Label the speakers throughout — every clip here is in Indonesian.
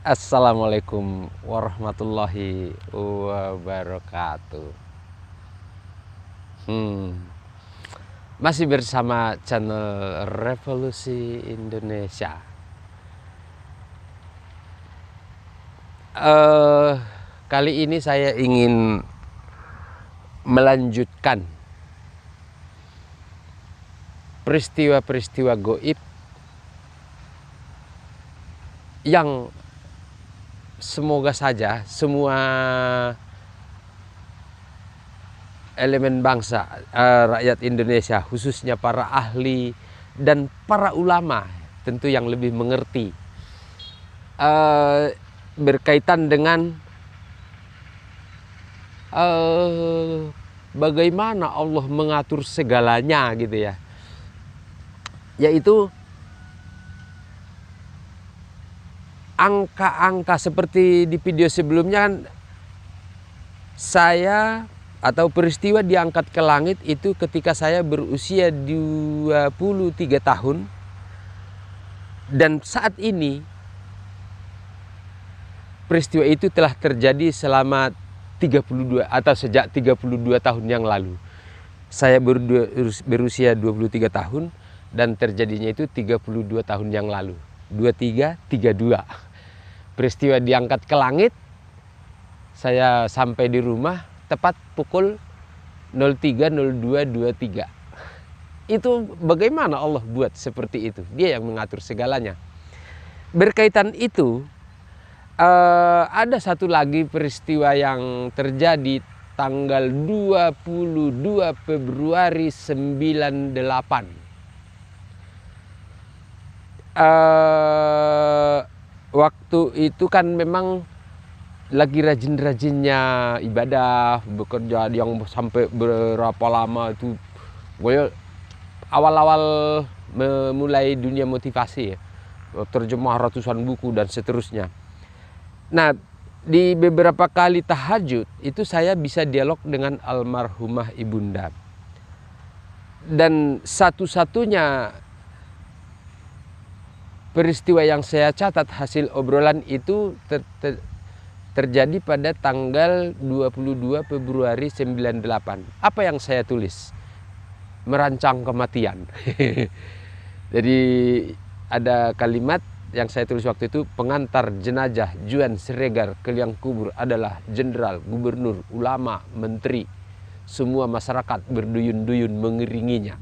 Speaker 1: Assalamualaikum warahmatullahi wabarakatuh. Masih bersama channel Revolusi Indonesia. Kali ini saya ingin melanjutkan peristiwa-peristiwa goib yang semoga saja semua elemen bangsa, rakyat Indonesia, khususnya para ahli dan para ulama tentu yang lebih mengerti berkaitan dengan bagaimana Allah mengatur segalanya gitu ya, yaitu angka-angka seperti di video sebelumnya kan saya atau peristiwa diangkat ke langit itu ketika saya berusia 23 tahun, dan saat ini peristiwa itu telah terjadi selama 32 atau sejak 32 tahun yang lalu. Saya berusia 23 tahun dan terjadinya itu 32 tahun yang lalu. 23, 32. Peristiwa diangkat ke langit, saya sampai di rumah tepat pukul 03.02.23. Itu bagaimana Allah buat seperti itu? Dia yang mengatur segalanya. Berkaitan itu, ada satu lagi peristiwa yang terjadi tanggal 22 Februari 98. Waktu itu kan memang lagi rajin-rajinnya ibadah, bekerja yang sampai berapa lama itu. Pokoknya awal-awal memulai dunia motivasi ya, terjemah ratusan buku dan seterusnya. Nah, di beberapa kali tahajud itu saya bisa dialog dengan almarhumah ibunda. Dan satu-satunya peristiwa yang saya catat hasil obrolan itu terjadi pada tanggal 22 Februari 98. Apa yang saya tulis? Merancang kematian. Jadi ada kalimat yang saya tulis waktu itu, pengantar jenazah Juan Siregar ke liang kubur adalah jenderal, gubernur, ulama, menteri. Semua masyarakat berduyun-duyun mengiringinya.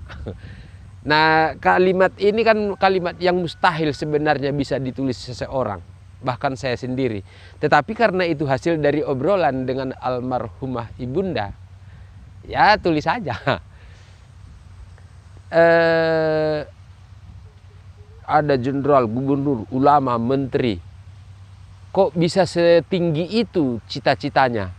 Speaker 1: Nah, kalimat ini kan kalimat yang mustahil sebenarnya bisa ditulis seseorang, bahkan saya sendiri. Tetapi karena itu hasil dari obrolan dengan almarhumah ibunda, ya tulis saja. Ada jenderal, gubernur, ulama, menteri. Kok bisa setinggi itu cita-citanya?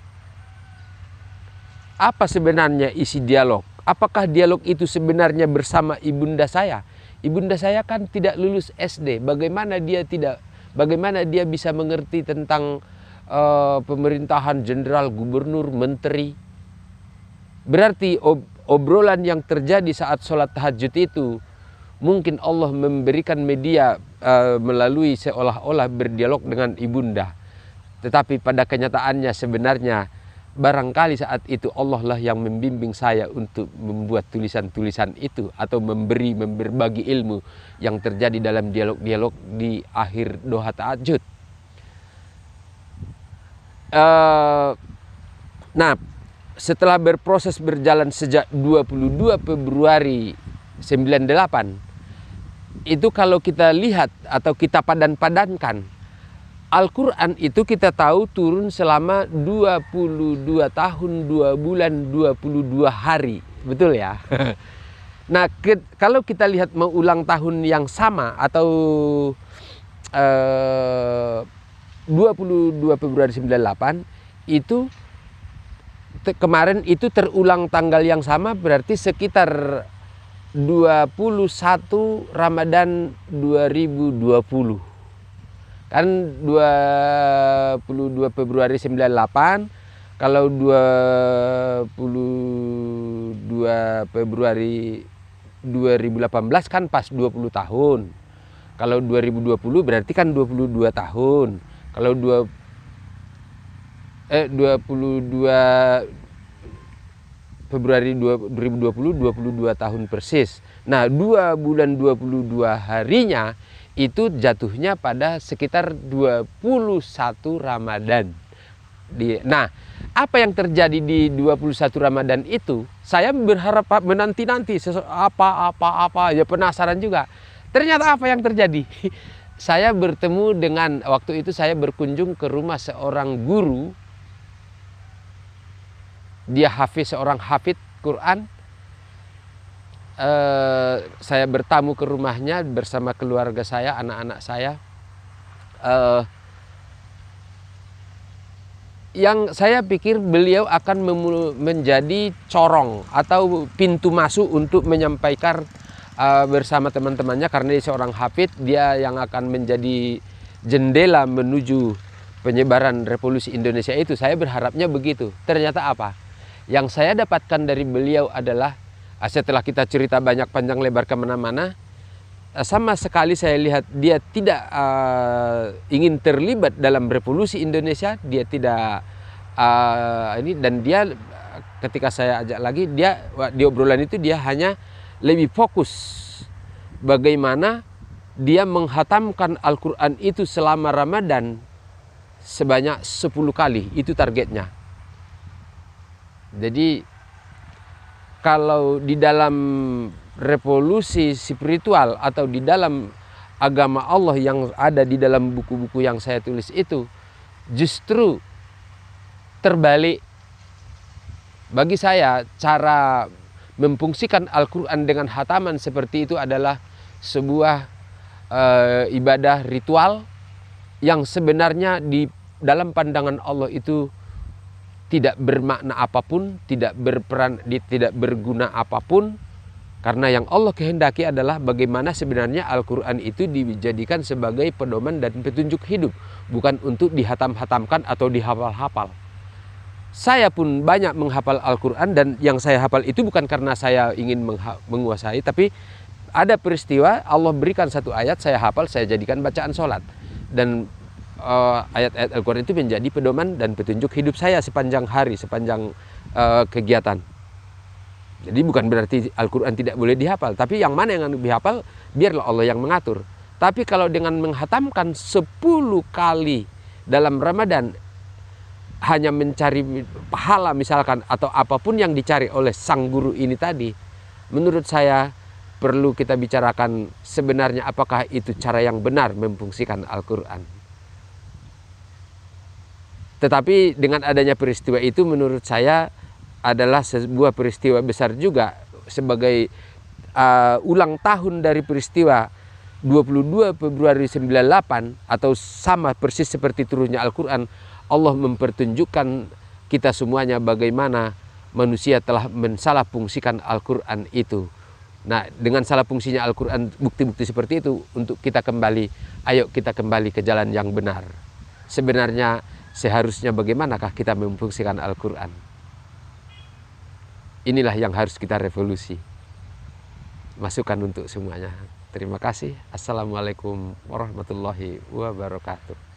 Speaker 1: Apa sebenarnya isi dialog? Apakah dialog itu sebenarnya bersama ibunda saya? Ibunda saya kan tidak lulus SD. Bagaimana dia bisa mengerti tentang pemerintahan jenderal, gubernur, menteri? Berarti obrolan yang terjadi saat sholat tahajud itu mungkin Allah memberikan media melalui seolah-olah berdialog dengan ibunda. Tetapi pada kenyataannya sebenarnya barangkali saat itu Allah lah yang membimbing saya untuk membuat tulisan-tulisan itu atau berbagi ilmu yang terjadi dalam dialog-dialog di akhir doa tahajud. Nah, setelah berproses berjalan sejak 22 Februari 98, itu kalau kita lihat atau kita padan-padankan, Al-Quran itu kita tahu turun selama 22 tahun, 2 bulan, 22 hari. Betul ya? Nah, kalau kita lihat mau ulang tahun yang sama atau 22 Februari 98, itu kemarin itu terulang tanggal yang sama, berarti sekitar 21 Ramadan 2020. Kan 22 Februari 98, kalau 22 Februari 2018 kan pas 20 tahun. Kalau 2020 berarti kan 22 tahun. Kalau 22 Februari 2020, 22 tahun persis. Nah, 2 bulan 22 harinya itu jatuhnya pada sekitar 21 Ramadan. Nah, apa yang terjadi di 21 Ramadan itu, saya berharap menanti-nanti apa ya, penasaran juga. Ternyata apa yang terjadi? Saya bertemu dengan, waktu itu saya berkunjung ke rumah seorang guru. Dia seorang hafid Quran. Saya bertamu ke rumahnya bersama keluarga saya, anak-anak saya. Yang saya pikir beliau akan menjadi corong atau pintu masuk untuk menyampaikan bersama teman-temannya, karena dia seorang hafid, dia yang akan menjadi jendela menuju penyebaran revolusi Indonesia itu. Saya berharapnya begitu. Ternyata apa? Yang saya dapatkan dari beliau adalah, setelah kita cerita banyak panjang lebar kemana-mana, sama sekali saya lihat dia tidak ingin terlibat dalam revolusi Indonesia. Dia tidak dan dia, ketika saya ajak lagi, dia di obrolan itu dia hanya lebih fokus bagaimana dia menghatamkan Al-Quran itu selama Ramadan sebanyak 10 kali. Itu targetnya. Jadi kalau di dalam revolusi spiritual atau di dalam agama Allah yang ada di dalam buku-buku yang saya tulis itu, justru terbalik. Bagi saya, cara memfungsikan Al-Quran dengan hataman seperti itu adalah sebuah ibadah ritual yang sebenarnya di dalam pandangan Allah itu tidak bermakna apapun, tidak berperan, tidak berguna apapun. Karena yang Allah kehendaki adalah bagaimana sebenarnya Al-Quran itu dijadikan sebagai pedoman dan petunjuk hidup, bukan untuk dihatam-hatamkan atau dihafal-hafal. Saya pun banyak menghafal Al-Quran, dan yang saya hafal itu bukan karena saya ingin menguasai, tapi ada peristiwa Allah berikan satu ayat, saya hafal, saya jadikan bacaan sholat. Dan ayat-ayat Al-Quran itu menjadi pedoman dan petunjuk hidup saya sepanjang hari, sepanjang kegiatan. Jadi bukan berarti Al-Quran tidak boleh dihafal, tapi yang mana yang dihafal biarlah Allah yang mengatur. Tapi kalau dengan menghatamkan 10 kali dalam Ramadan, hanya mencari pahala misalkan, atau apapun yang dicari oleh sang guru ini tadi, menurut saya perlu kita bicarakan sebenarnya apakah itu cara yang benar memfungsikan Al-Quran. Tetapi dengan adanya peristiwa itu, menurut saya adalah sebuah peristiwa besar juga, sebagai ulang tahun dari peristiwa 22 Februari 98, atau sama persis seperti turunnya Al-Quran. Allah mempertunjukkan kita semuanya bagaimana manusia telah mensalah fungsikan Al-Quran itu. Nah, dengan salah fungsinya Al-Quran, bukti-bukti seperti itu untuk kita kembali, ayo kita kembali ke jalan yang benar. Sebenarnya seharusnya bagaimanakah kita memfungsikan Al-Quran? Inilah yang harus kita revolusi. Masukan untuk semuanya. Terima kasih. Assalamualaikum warahmatullahi wabarakatuh.